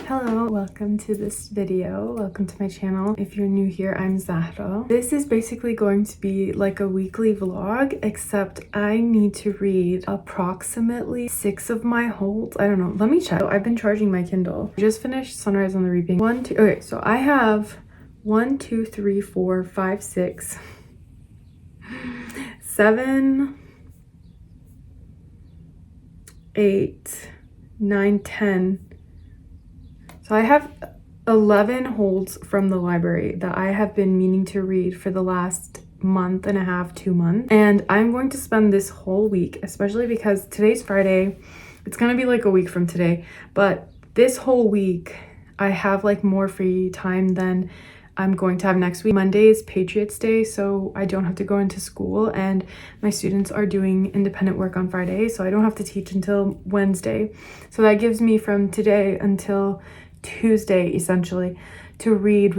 Hello, welcome to this video. Welcome to my channel. If you're new here, I'm Zahra. This is basically going to be like a weekly vlog, except I need to read approximately 6 of my holds. I don't know. Let me check. So I've been charging my Kindle. I just finished Sunrise on the Reaping. Okay, so I have 1, 2, 3, 4, 5, 6, 7, 8, 9, 10. So I have 11 holds from the library that I have been meaning to read for the last month and a half, 2 months. And I'm going to spend this whole week, especially because today's Friday. It's going to be like a week from today. But this whole week, I have like more free time than I'm going to have next week. Monday is Patriots Day, so I don't have to go into school, and my students are doing independent work on Friday, so I don't have to teach until Wednesday. So that gives me from today until Tuesday essentially to read.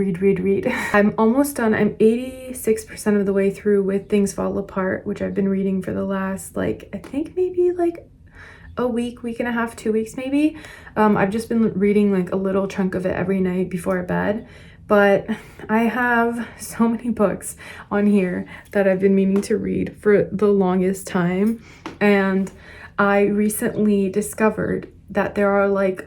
I'm almost done. I'm 86% of the way through with Things Fall Apart, which I've been reading for the last I think maybe a week and a half, 2 weeks maybe. I've just been reading like a little chunk of it every night before bed. But I have so many books on here that I've been meaning to read for the longest time. And I recently discovered that there are like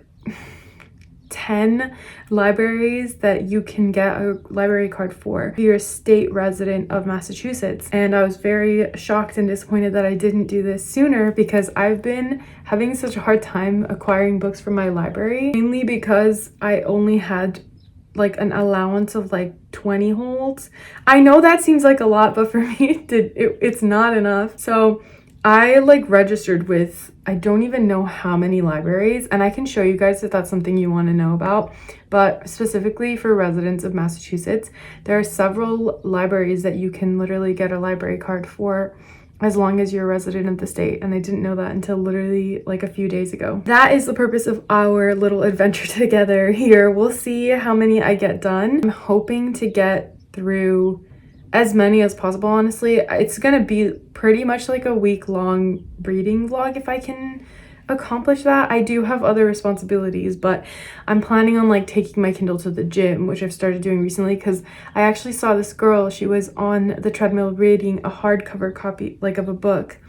10 libraries that you can get a library card for if you're a state resident of Massachusetts. And I was very shocked and disappointed that I didn't do this sooner, because I've been having such a hard time acquiring books from my library, mainly because I only had like an allowance of like 20 holds. I know that seems like a lot, but for me it's not enough. So I registered with, I don't even know how many libraries, and I can show you guys if that's something you want to know about. But specifically for residents of Massachusetts, there are several libraries that you can literally get a library card for as long as you're a resident of the state. And I didn't know that until literally a few days ago. That is the purpose of our little adventure together here. We'll see how many I get done. I'm hoping to get through as many as possible, honestly. It's gonna be pretty much like a week-long reading vlog if I can accomplish that. I do have other responsibilities, but I'm planning on taking my Kindle to the gym, which I've started doing recently, because I actually saw this girl. She was on the treadmill reading a hardcover copy of a book.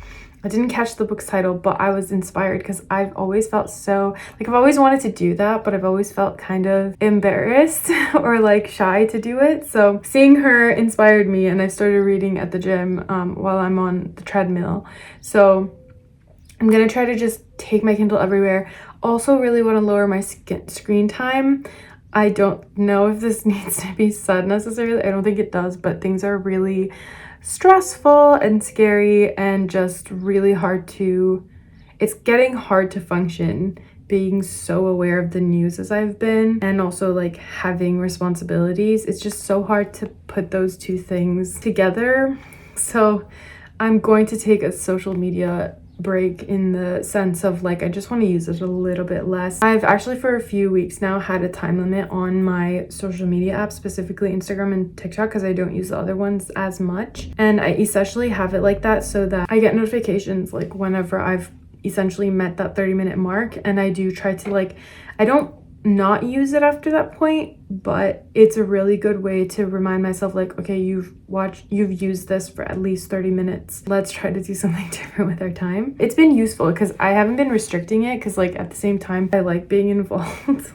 I didn't catch the book's title, but I was inspired because I've always felt so I've always wanted to do that, but I've always felt kind of embarrassed or shy to do it. So seeing her inspired me, and I started reading at the gym while I'm on the treadmill. So I'm gonna try to just take my Kindle everywhere. Also really want to lower my screen time. I don't know if this needs to be said necessarily. I don't think it does, but things are really stressful and scary and just really it's getting hard to function being so aware of the news as I've been, and also having responsibilities. It's just so hard to put those two things together. So I'm going to take a social media break, in the sense of I just want to use it a little bit less. I've actually for a few weeks now had a time limit on my social media apps, specifically Instagram and TikTok, because I don't use the other ones as much. And I essentially have it like that so that I get notifications whenever I've essentially met that 30-minute mark. And I do try to I don't not use it after that point, but it's a really good way to remind myself okay, you've used this for at least 30 minutes. Let's try to do something different with our time. It's been useful because I haven't been restricting it, because at the same time I like being involved,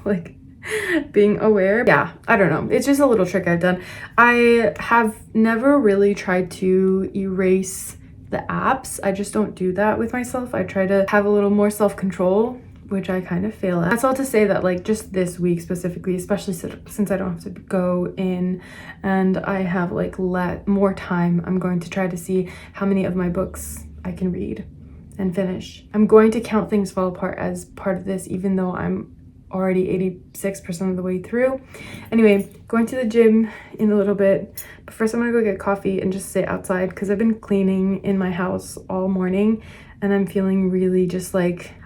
being aware. Yeah, I don't know. It's just a little trick I've done. I have never really tried to erase the apps. I just don't do that with myself. I try to have a little more self-control, which I kind of fail at. That's all to say that just this week specifically, especially since I don't have to go in and I have more time, I'm going to try to see how many of my books I can read and finish. I'm going to count Things Fall Apart as part of this, even though I'm already 86% of the way through. Anyway, going to the gym in a little bit, but first I'm gonna go get coffee and just sit outside, because I've been cleaning in my house all morning and I'm feeling really just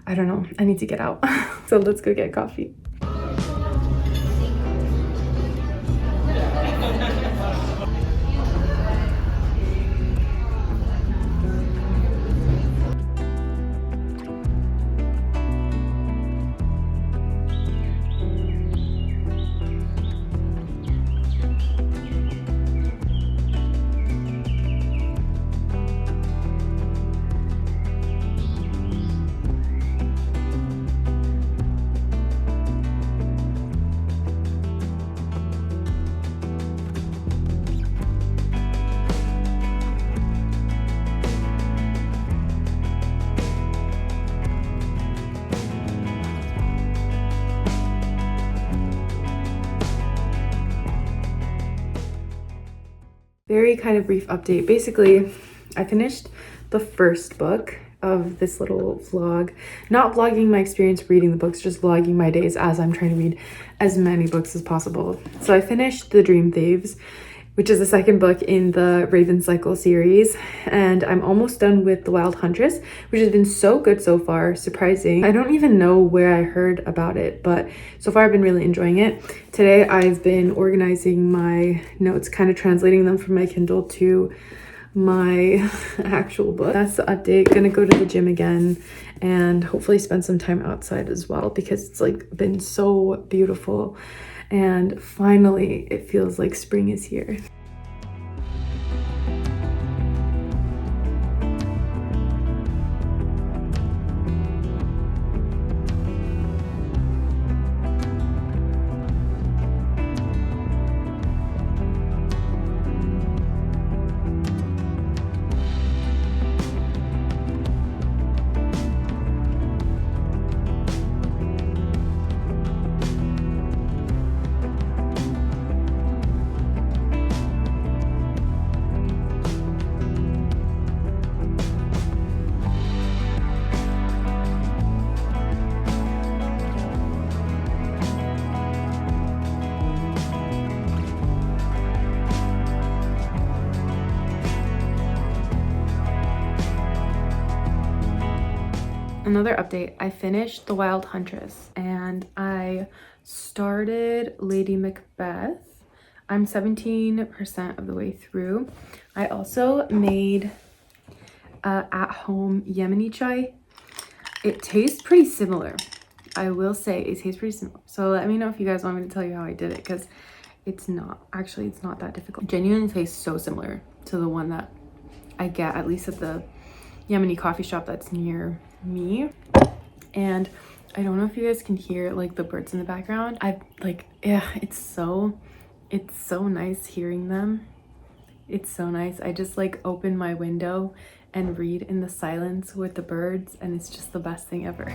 I don't know, I need to get out. So let's go get coffee. very kind of brief update. Basically, I finished the first book of this little vlog. Not vlogging my experience reading the books, just vlogging my days as I'm trying to read as many books as possible. So I finished The Dream Thieves, which is the second book in the Raven Cycle series, and I'm almost done with The Wild Huntress, which has been so good so far, surprising. I don't even know where I heard about it, but so far I've been really enjoying it. Today I've been organizing my notes, kind of translating them from my Kindle to my actual book. That's the update. Gonna go to the gym again and hopefully spend some time outside as well, because it's like been so beautiful. And finally, it feels like spring is here. Another update, I finished The Wild Huntress and I started Lady Macbeth. I'm 17% of the way through. I also made at-home Yemeni chai. It tastes pretty similar. I will say it tastes pretty similar. So let me know if you guys want me to tell you how I did it, because it's not that difficult. It genuinely tastes so similar to the one that I get, at least at the Yemeni coffee shop that's near me. And I don't know if you guys can hear like the birds in the background. It's so nice hearing them. It's so nice. I just like open my window and read in the silence with the birds, and it's just the best thing ever.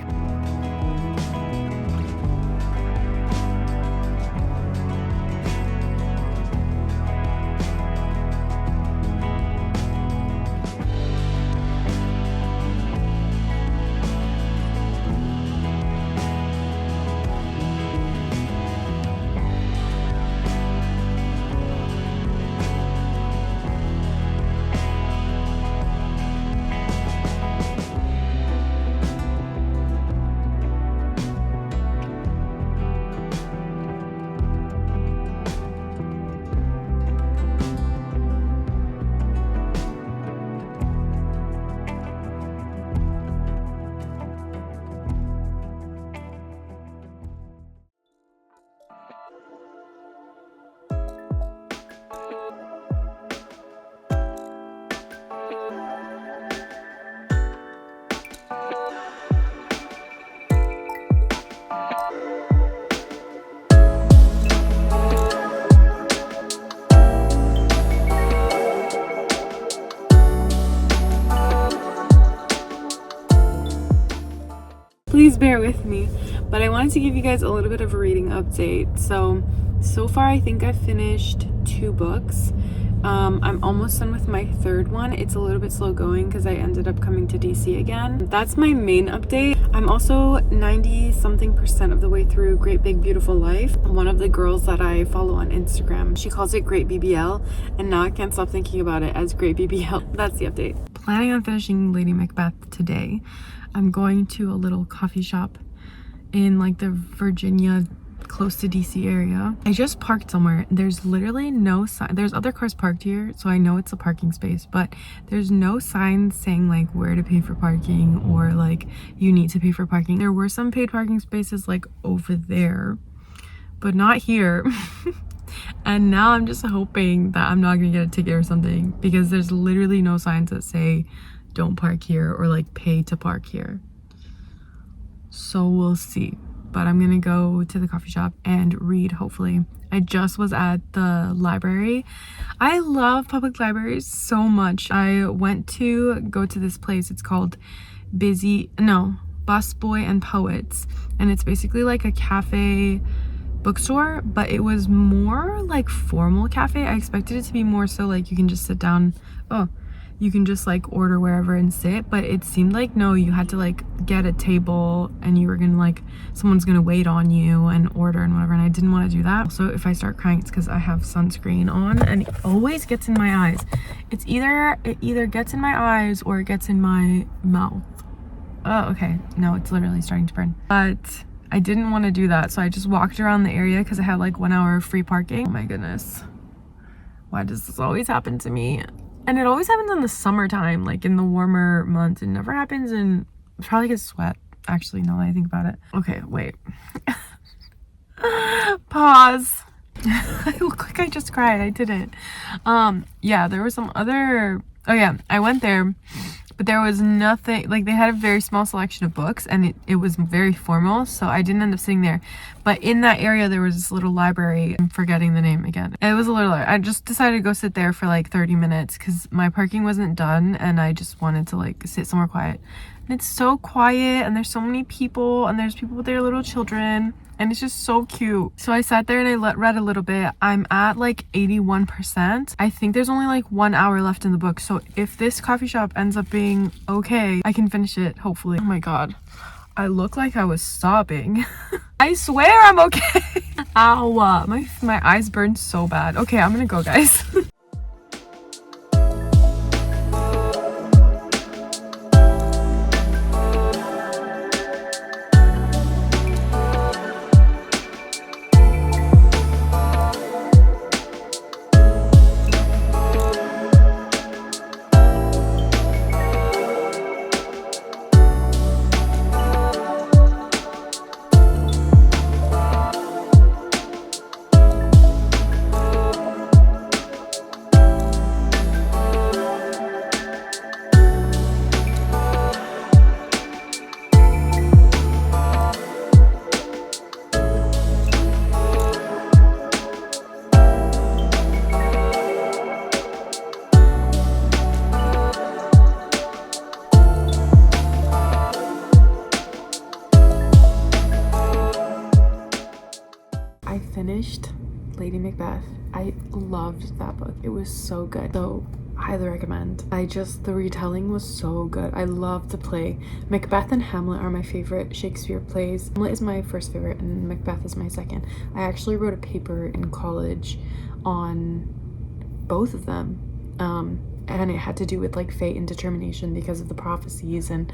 Please bear with me, but I wanted to give you guys a little bit of a reading update. So far I think I've finished 2 books. I'm almost done with my 3rd one. It's a little bit slow going because I ended up coming to DC again. That's my main update. I'm also 90-something% of the way through Great Big Beautiful Life. One of the girls that I follow on Instagram, she calls it Great BBL, and now I can't stop thinking about it as Great BBL. That's the update. Planning on finishing Lady Macbeth today. I'm going to a little coffee shop in like the Virginia, close to DC area. I just parked somewhere. There's literally no sign. There's other cars parked here, so I know it's a parking space, but there's no signs saying like where to pay for parking or like you need to pay for parking. There were some paid parking spaces like over there, but not here. And now I'm just hoping that I'm not gonna get a ticket or something, because there's literally no signs that say don't park here or like pay to park here. So we'll see. But I'm gonna go to the coffee shop and read, hopefully. I just was at the library. I love public libraries so much. I went to go to this place. It's called Busboy and Poets, and it's basically like a cafe bookstore, but it was more like formal cafe. I expected it to be more so like you can just sit down. Oh, you can just like order wherever and sit, but it seemed like no, you had to like get a table and you were gonna like, someone's gonna wait on you and order and whatever, and I didn't want to do that. So if I start crying, it's because I have sunscreen on and it always gets in my eyes. It either gets in my eyes or it gets in my mouth. Oh, okay, no, it's literally starting to burn. But I didn't want to do that, so I just walked around the area because I had like 1 hour of free parking. Oh my goodness, why does this always happen to me? And it always happens in the summertime, like in the warmer months. It never happens in, probably gets sweat, actually, now that I think about it. Okay, wait. Pause. I look like I just cried. I didn't. Yeah, there was some other, oh yeah, I went there, but there was nothing, like they had a very small selection of books and it was very formal, so I didn't end up sitting there. But in that area there was this little library. I'm forgetting the name again. It was a little, I just decided to go sit there for like 30 minutes because my parking wasn't done and I just wanted to like sit somewhere quiet. And it's so quiet and there's so many people and there's people with their little children and it's just so cute. So I sat there and I read a little bit. I'm at like 81%. I think there's only like 1 hour left in the book. So if this coffee shop ends up being okay, I can finish it, hopefully. Oh my God, I look like I was sobbing. I swear I'm okay. Ow, my eyes burned so bad. Okay, I'm gonna go, guys. Finished Lady Macbeth. I loved that book. It was so good. So highly recommend. The retelling was so good. I love the play. Macbeth and Hamlet are my favorite Shakespeare plays. Hamlet is my first favorite and Macbeth is my second. I actually wrote a paper in college on both of them. And it had to do with like fate and determination because of the prophecies and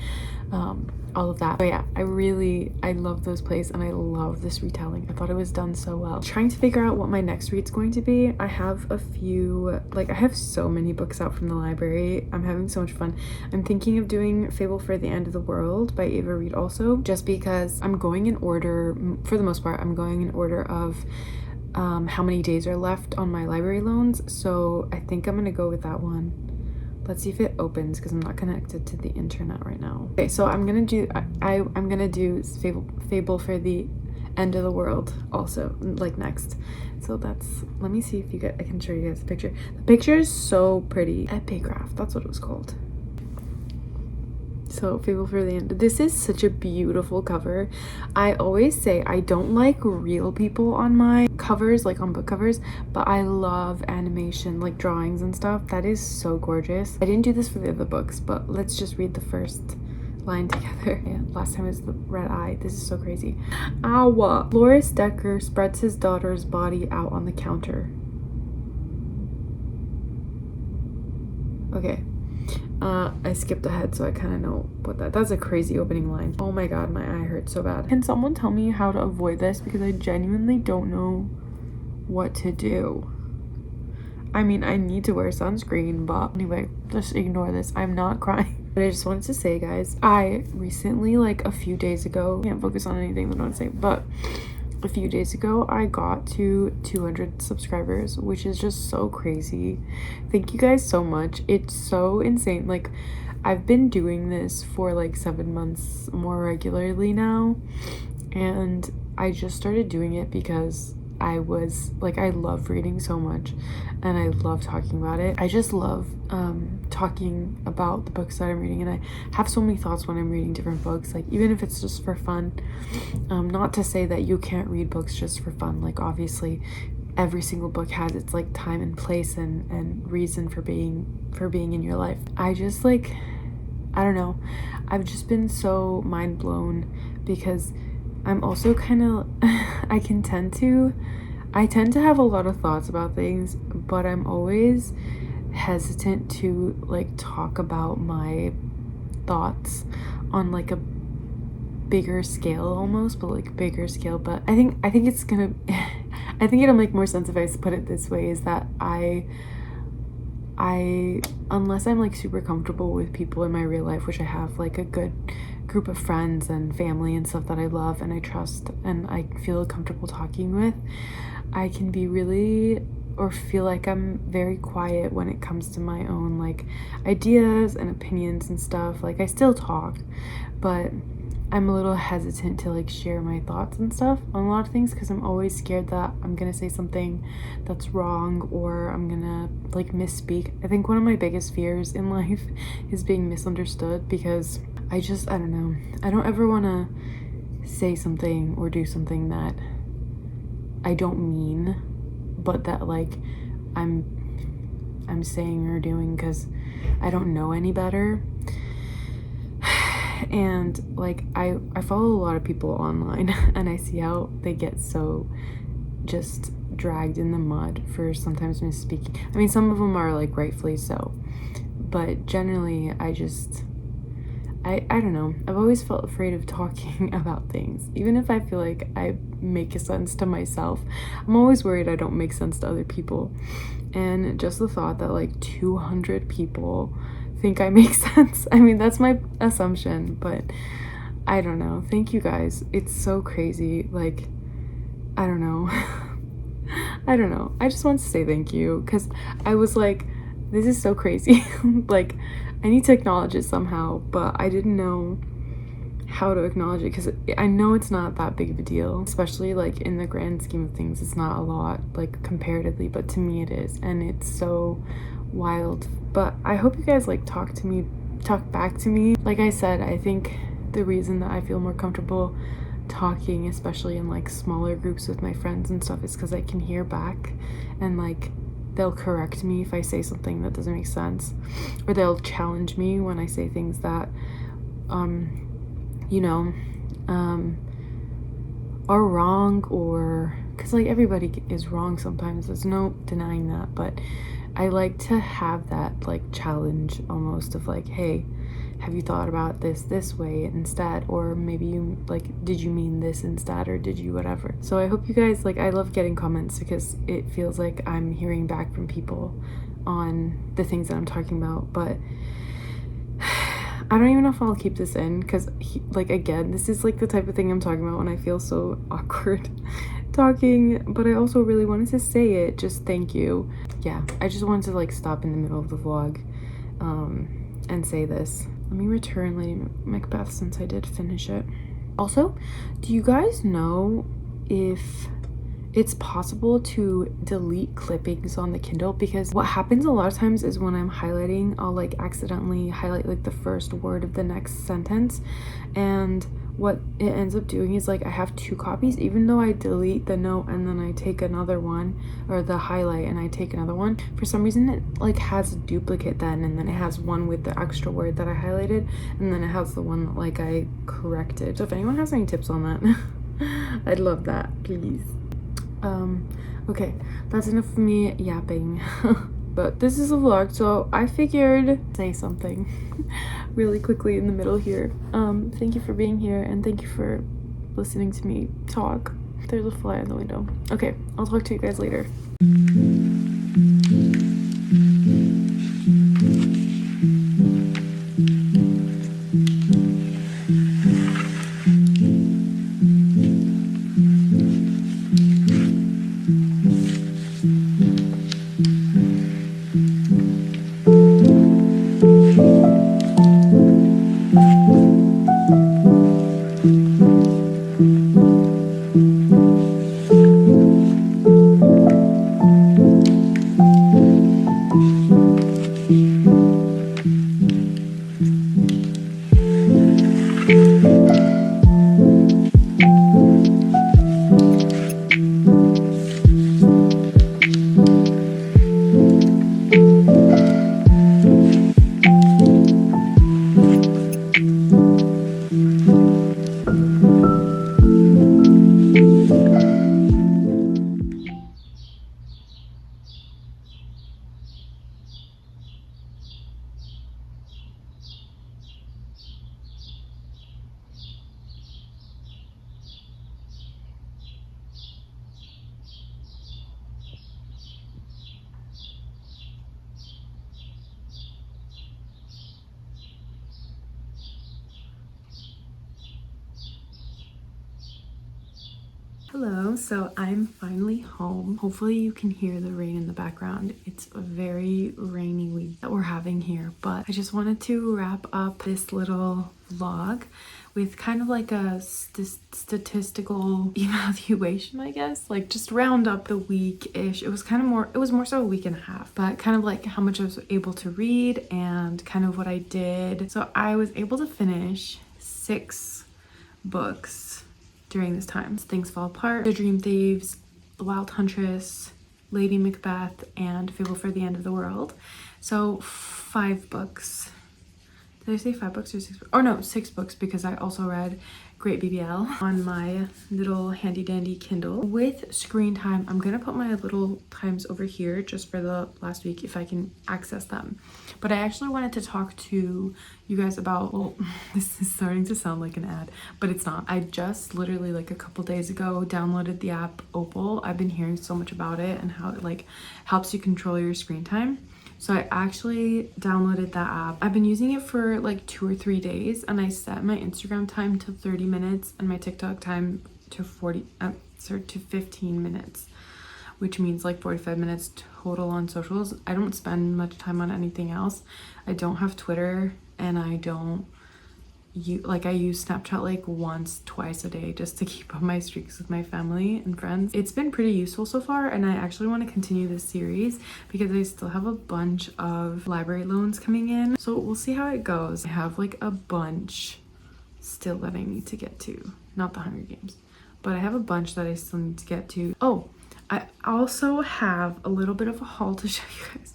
all of that. So yeah, I love those plays and I love this retelling. I thought it was done so well. Trying to figure out what my next read's going to be. I have a few, like I have so many books out from the library. I'm having so much fun. I'm thinking of doing Fable for the End of the World by Ava Reid also, just because I'm going in order, for the most part, I'm going in order of how many days are left on my library loans. So I think I'm gonna go with that one. Let's see if it opens because I'm not connected to the internet right now. Okay, so I'm gonna do I'm gonna do Fable for the End of the World also, like next. So that's, let me see if I can show you guys the picture. The picture is so pretty. Epigraph, that's what it was called. So Fable for the End. This is such a beautiful cover. I always say I don't like real people on my covers, like on book covers, but I love animation, like drawings and stuff. That is so gorgeous. I didn't do this for the other books, but let's just read the first line together. Yeah, last time it was the red eye. This is so crazy. Ow. Loris Decker spreads his daughter's body out on the counter. Okay. I skipped ahead, so I kind of know what that's a crazy opening line. Oh my God, my eye hurts so bad. Can someone tell me how to avoid this? Because I genuinely don't know what to do. I mean, I need to wear sunscreen, but anyway, just ignore this. I'm not crying. But I just wanted to say, guys, I recently, like a few days ago, can't focus on anything that I want to say, but a few days ago I got to 200 subscribers, which is just so crazy. Thank you guys so much. It's so insane. Like, I've been doing this for like 7 months more regularly now, and I just started doing it because I was like, I love reading so much and I love talking about it. I just love talking about the books that I'm reading, and I have so many thoughts when I'm reading different books, like even if it's just for fun. Not to say that you can't read books just for fun, like obviously every single book has its like time and place and reason for being in your life. I just like, I don't know, I've just been so mind blown because I'm also kind of I tend to have a lot of thoughts about things, but I'm always hesitant to like talk about my thoughts on like a bigger scale almost, but like bigger scale. But I think it's gonna I think it'll make more sense if I put it this way, is that I unless I'm like super comfortable with people in my real life, which I have like a good group of friends and family and stuff that I love and I trust and I feel comfortable talking with, I can be really, or feel like I'm very quiet when it comes to my own like ideas and opinions and stuff. Like I still talk, but I'm a little hesitant to like share my thoughts and stuff on a lot of things because I'm always scared that I'm gonna say something that's wrong or I'm gonna like misspeak. I think one of my biggest fears in life is being misunderstood, because I don't know, I don't ever want to say something or do something that I don't mean, but that like I'm saying or doing because I don't know any better. And like I follow a lot of people online and I see how they get so just dragged in the mud for sometimes misspeaking. I mean, some of them are like rightfully so, but generally I don't know, I've always felt afraid of talking about things. Even if I feel like I make sense to myself, I'm always worried I don't make sense to other people. And just the thought that like 200 people think I make sense, I mean, that's my assumption, but I don't know. Thank you guys. It's so crazy. Like, I don't know. I don't know. I just want to say thank you because I was like, this is so crazy. Like, I need to acknowledge it somehow, but I didn't know how to acknowledge it because I know it's not that big of a deal, especially like in the grand scheme of things. It's not a lot, like comparatively, but to me it is, and it's so wild. But I hope you guys like talk back to me. Like I said, I think the reason that I feel more comfortable talking, especially in like smaller groups with my friends and stuff, is because I can hear back and like they'll correct me if I say something that doesn't make sense, or they'll challenge me when I say things that you know, are wrong, or because like everybody is wrong sometimes, there's no denying that, but I like to have that like challenge almost of like, hey, have you thought about this way instead, or maybe you like, did you mean this instead, or did you whatever. So I hope you guys like, I love getting comments because it feels like I'm hearing back from people on the things that I'm talking about. But I don't even know if I'll keep this in because like, again, this is like the type of thing I'm talking about when I feel so awkward talking, but I also really wanted to say it. Just thank you. Yeah, I just wanted to like stop in the middle of the vlog and say this. Let me return Lady Macbeth since I did finish it. Also, do you guys know if it's possible to delete clippings on the Kindle? Because what happens a lot of times is when I'm highlighting, I'll like accidentally highlight like the first word of the next sentence, and what it ends up doing is like I have two copies, even though I delete the note and then I take another one, or the highlight and I take another one. For some reason it like has a duplicate then, and then it has one with the extra word that I highlighted, and then it has the one that like I corrected. So if anyone has any tips on that, I'd love that, please. Okay, that's enough of me yapping. But this is a vlog, so I figured say something really quickly in the middle here. Thank you for being here, and thank you for listening to me talk. There's a fly in the window. Okay, I'll talk to you guys later. Hello, so I'm finally home. Hopefully you can hear the rain in the background. It's a very rainy week that we're having here, but I just wanted to wrap up this little vlog with kind of like a statistical evaluation, I guess, like just round up the week-ish. It was more so a week and a half, but kind of like how much I was able to read and kind of what I did. So I was able to finish 6 books during this time. Things Fall Apart, The Dream Thieves, The Wild Huntress, Lady Macbeth, and Fable for the End of the World. So 5 books. Did I say 5 books or 6 books? Oh no, 6 books, because I also read Great BBL on my little handy dandy Kindle. With screen time, I'm gonna put my little times over here just for the last week if I can access them. But I actually wanted to talk to you guys about, well, this is starting to sound like an ad, but it's not. I just literally like a couple days ago downloaded the app Opal. I've been hearing so much about it and how it like helps you control your screen time. So I actually downloaded that app. I've been using it for like 2 or 3 days, and I set my Instagram time to 30 minutes and my TikTok time to 15 minutes, which means like 45 minutes total on socials. I don't spend much time on anything else. I don't have Twitter, and I use Snapchat like once, twice a day just to keep up my streaks with my family and friends. It's been pretty useful so far, and I actually want to continue this series because I still have a bunch of library loans coming in. So we'll see how it goes. I have like a bunch still that I need to get to. Not the Hunger Games, but I have a bunch that I still need to get to. Oh, I also have a little bit of a haul to show you guys.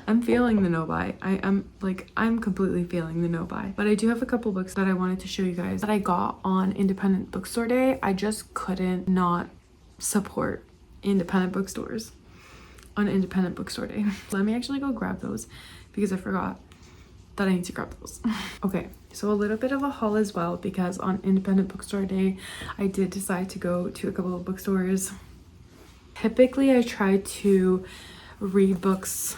I'm feeling the no buy. I'm completely feeling the no buy. But I do have a couple books that I wanted to show you guys that I got on Independent Bookstore Day. I just couldn't not support independent bookstores on Independent Bookstore Day. Let me actually go grab those because I forgot that I need to grab those. Okay, so a little bit of a haul as well, because on Independent Bookstore Day, I did decide to go to a couple of bookstores. Typically, I try to read books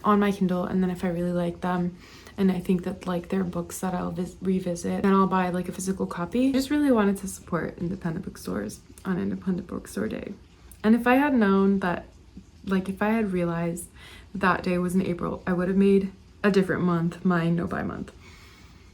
on my Kindle, and then if I really like them and I think that like they're books that I'll revisit, then I'll buy like a physical copy. I just really wanted to support independent bookstores on Independent Bookstore Day. And if I had known that, like if I had realized that day was in April, I would have made a different month my no buy month.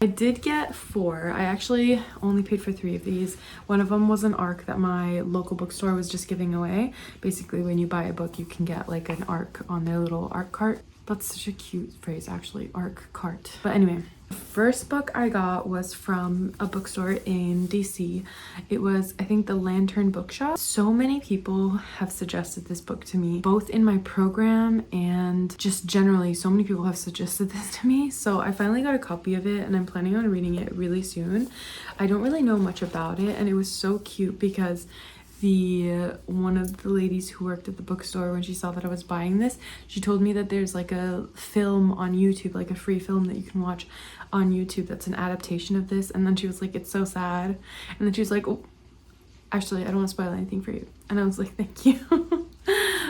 I did get 4. I actually only paid for 3 of these. One of them was an ARC that my local bookstore was just giving away. Basically, when you buy a book, you can get like an ARC on their little ARC cart. That's such a cute phrase, actually, ARC cart. But anyway, the first book I got was from a bookstore in DC. It was, I think, the Lantern Bookshop. So many people have suggested this book to me, both in my program and just generally. So many people have suggested this to me. So I finally got a copy of it, and I'm planning on reading it really soon. I don't really know much about it, and it was so cute because one of the ladies who worked at the bookstore, when she saw that I was buying this, she told me that there's like a film on YouTube, like a free film that you can watch on YouTube that's an adaptation of this. And then she was like, it's so sad. And then she was like, oh, actually, I don't want to spoil anything for you. And I was like, thank you.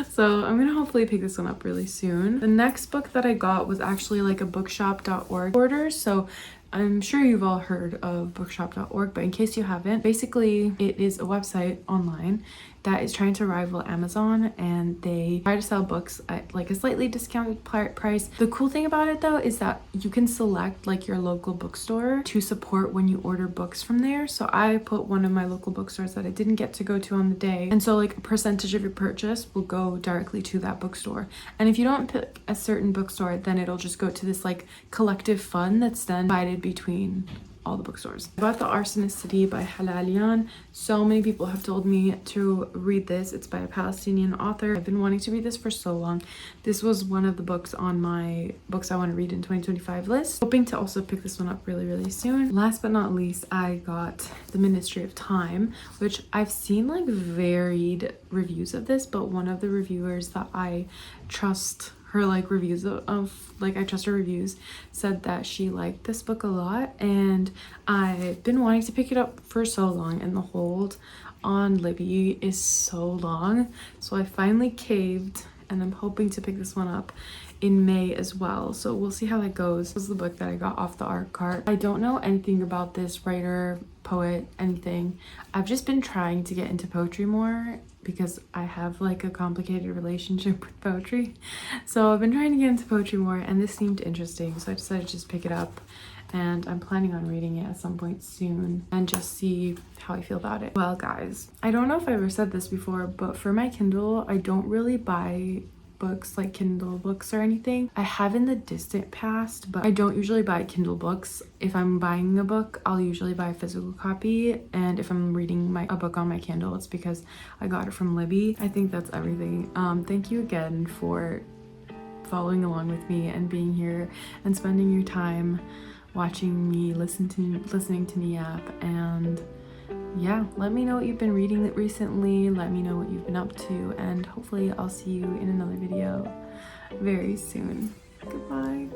So I'm gonna hopefully pick this one up really soon. The next book that I got was actually like a bookshop.org order. So I'm sure you've all heard of bookshop.org, but in case you haven't, basically it is a website online that is trying to rival Amazon, and they try to sell books at like a slightly discounted price. The cool thing about it though is that you can select like your local bookstore to support when you order books from there. So I put one of my local bookstores that I didn't get to go to on the day, and so like a percentage of your purchase will go directly to that bookstore. And if you don't pick a certain bookstore, then it'll just go to this like collective fund that's then divided between all the bookstores. I bought The Arsonicity by Halalian. So many people have told me to read this. It's by a Palestinian author. I've been wanting to read this for so long. This was one of the books on my books I want to read in 2025 list. Hoping to also pick this one up really, really soon. Last but not least, I got The Ministry of Time, which I've seen like varied reviews of this, but one of the reviewers that I trust her like reviews of like I trust her reviews said that she liked this book a lot, and I've been wanting to pick it up for so long, and the hold on Libby is so long, so I finally caved, and I'm hoping to pick this one up in May as well, so we'll see how that goes. This is the book that I got off the art cart. I don't know anything about this writer, poet, anything. I've just been trying to get into poetry more because I have like a complicated relationship with poetry. So I've been trying to get into poetry more, and this seemed interesting, so I decided to just pick it up, and I'm planning on reading it at some point soon and just see how I feel about it. Well guys, I don't know if I ever said this before, but for my Kindle, I don't really buy books like Kindle books or anything. I have in the distant past, but I don't usually buy Kindle books. If I'm buying a book, I'll usually buy a physical copy, and if I'm reading a book on my Kindle, it's because I got it from Libby. I think that's everything. Thank you again for following along with me and being here and spending your time watching me listening to me yap. And yeah, let me know what you've been reading recently. Let me know what you've been up to, and hopefully I'll see you in another video very soon. Goodbye.